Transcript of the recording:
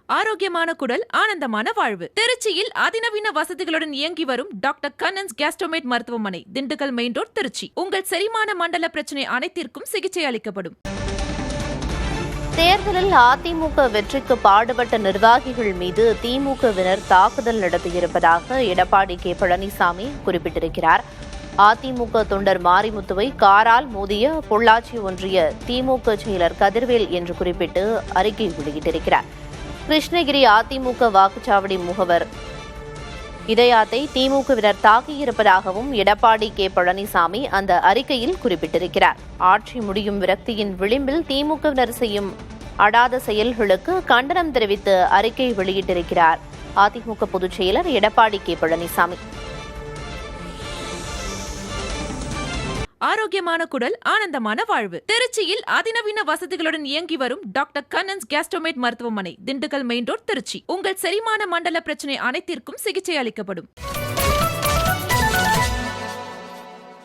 ஆரோக்கியமான குடல், ஆனந்தமான வாழ்வு. திருச்சியில் அதிநவீன வசதிகளுடன் இயங்கி வரும் டாக்டர் கண்ணன்ஸ் கேஸ்ட்ரோமேட் மருத்துவமனை, திண்டுக்கல் மெயின் ரோட், திருச்சி. உங்கள் செரிமான மண்டல பிரச்சனை அனைத்திற்கும் சிகிச்சை அளிக்கப்படும். தேர்தலில் அதிமுக வெற்றிக்கு பாடுபட்ட நிர்வாகிகள் மீது திமுகவினர் தாக்குதல் நடத்தியிருப்பதாக எடப்பாடி கே பழனிசாமி குறிப்பிட்டிருக்கிறார். அதிமுக தொண்டர் மாரிமுத்துவை காரால் மோதிய பொள்ளாச்சி ஒன்றிய திமுக செயலர் கதிர்வேல் என்று குறிப்பிட்டு அறிக்கை வெளியிட்டிருக்கிறார். கிருஷ்ணகிரி அதிமுக வாக்குச்சாவடி முகவர் இதயாத்தை திமுகவினர் தாக்கியிருப்பதாகவும் எடப்பாடி கே பழனிசாமி அந்த அறிக்கையில் குறிப்பிட்டிருக்கிறார். ஆட்சி முடியும் விரக்தியின் விளிம்பில் திமுகவினர் செய்யும் அடாத செயல்களுக்கு கண்டனம் தெரிவித்து அறிக்கை வெளியிட்டிருக்கிறார் அதிமுக பொதுச் செயலர் எடப்பாடி கே பழனிசாமி. ஆரோக்கியமான குடல், ஆனந்தமான வாழ்வு. திருச்சியில் அதிநவீன வசதிகளுடன் இயங்கி வரும் டாக்டர் கண்ணன்ஸ் கேஸ்ட்ரோமேட் மருத்துவமனை, திண்டுக்கல் மெயின் ரோட், திருச்சி. உங்கள் செரிமான மண்டல பிரச்சனை அனைத்திற்கும் சிகிச்சை அளிக்கப்படும்.